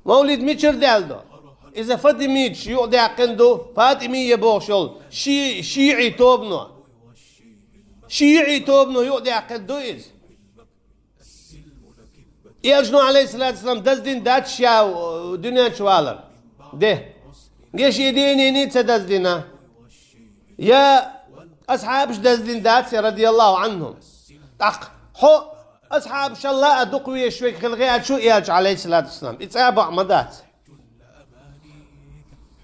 مولد ميشر دالدو إذا فاطميتش يقضي عقندو فاطمية بوشل شيعي توبنو يقضي عقندو إذ يلجنو عليه الصلاة والسلام دزدين داتشيا ودنيا شوالر ده جيش يديني نيتسا دزدينا يا أصحابش دزدين داتسي رضي الله عنهم حو أصحاب شلا أدقوية شوي خلقيات شو يلج عليه الصلاة والسلام إتسابع مدات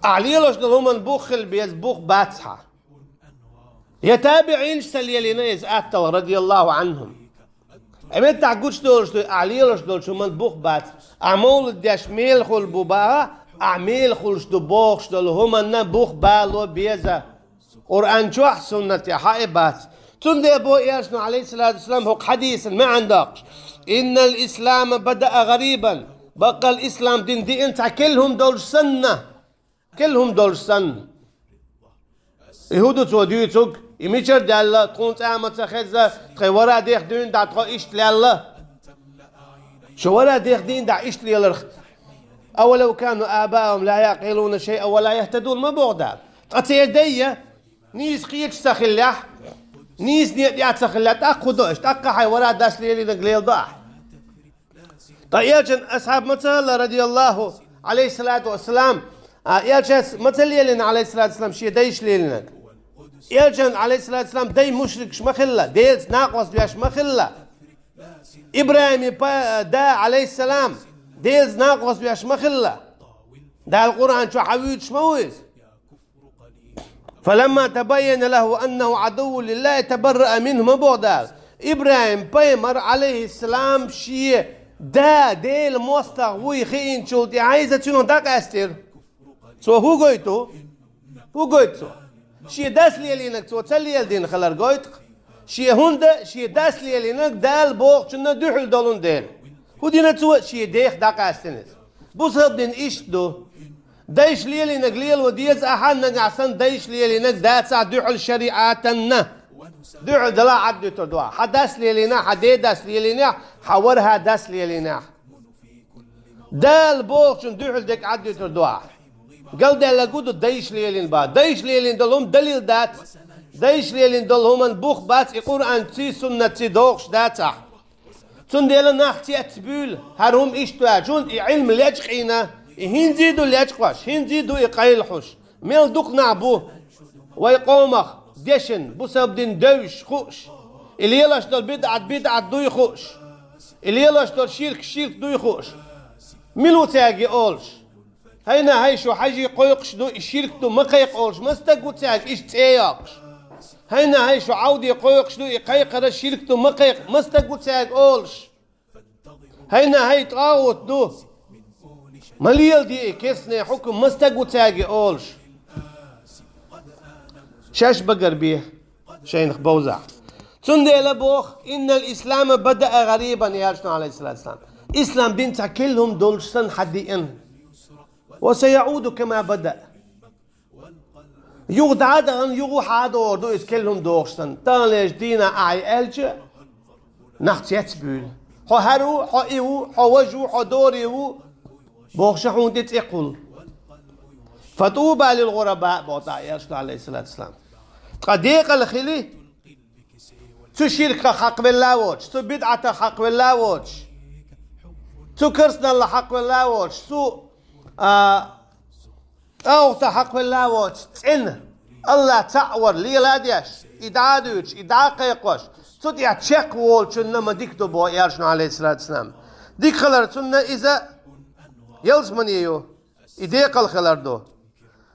أعليلوش دلهم بوخل بيز بوخ باتحة يتابعين سليلين يزقاتوا رضي الله عنهم أمين تعقوش دولش دول أعليلوش دول شو من بوخ بات أعمول داش ميل خل بوبا أعميل خلش دو بوخش دول هم بوخ بالو بيزا قرآن شوح سنة حائبات تندي أبو إياشنا عليه الصلاة والسلام هو حديث ما عندكش إن الإسلام بدأ غريبا بقى الإسلام دي أنت كلهم دول سنة يهودو توديوتوك يميشر دالله تكون تعمل تخزة تخورا ديخ دين دا تخو إشت لالله شورا ديخ دين دا إشت لالله أولو كانوا آباءهم لا يعقلون شيئا ولا يهتدون ما بغدا تأتيدية نيس قيتش سخلاح نيس نيات سخلاح تأخو دوش تأخو حي ورا داس ليلي نقليل ضاح طيب أصحاب مثلا رضي الله عليه الصلاة والسلام يالجس مثل يلين عليه الصلاة والسلام شيء دايش ليلنا يالجن عليه الصلاة والسلام داي مشرك شمخلة ديز ناقص بياش مخلة إبراهيم دا عليه السلام ديز ناقص بياش مخلة دا القرآن شو حويد شمويز فلما تبين له أنه عدو لله تبرأ منه مبودال إبراهيم بيمر عليه السلام شيء دا ديل مستغوي خين شولتي عايزة شنو داك أستر سو هو قويتو شي داس لي لينك سو تسلي الدين خلر قويت شي هوندا شي داس لي لينك دال بوق شنو دوحل دولون ديل هو دينا تو شي ديخ داك أستنس بوس هبدين إيش دو دايش لي لينك ليل وديز أحد نقعسن دايش لي لينك داتسع دوحل شريعاتنا دوحل دلا عدو تدوا حداس لي لينا حدي داس لي لينا حورها داس لي لينا دال بوق شنو دوحل ديك عدو تدوا قال ده لقودو دايش ليلين بعد دايش ليلين دلهم دليل دات دايش ليلين دلهم بوخ بات القرآن تي سنة تي دوغش داتح تنديلا نحتي اتبول هرهم اشتوا جون علم ليجقينا هنزيدو ليجقواش هنزيدو يقايلحوش ميل دوق نعبو ويقومخ ديشن بسبب دين دوش خوش اللي يلاش دول بدعة دو يخوش اللي يلاش دول شيرك دو يخوش ميلو تاقي اولش هينا هاي شو حاجي قيقش دو الشركتو ما قيقولش ما استقوتاك ايش تياقش هينا هاي شو عودي قيقش دو يقيقر الشركتو ما قيق ما استقوتاك اولش هينا هاي تقاوت دو مليل دي كيسني حكم ما استقوتاك اولش شاش بقر بيه شينخ بوزع تندي لبوخ ان الاسلام بدأ غريبا يا رسول عليه الصلاة والسلام اسلام بنت كلهم دولش سن حديئن وسيعود كما بدأ يغد عادن يغوح عادو دو اسكلهم دوغشتن تانليش دينا اعي الجه نحت يتبول حو هرو حو ايو حو وجو حو دوريو بوغشحون ديت اقل فتوبى للغرباء بوطا يرسل عليه الصلاة والسلام تقديق الخلي تو شرك حق بالله ووش تو بدعة حق بالله ووش تو كرسنا الله حق بالله ووش تو أو تحق بالله ووش تسن الله تعور لي لا ديش إدعادوش إدعاقيقوش تدعى تشيك وول شنما ديكتو بو يارشنا عليه الصلاة والسلام ديك خلر سنة إذا يلزمن يو إديق الخلر دو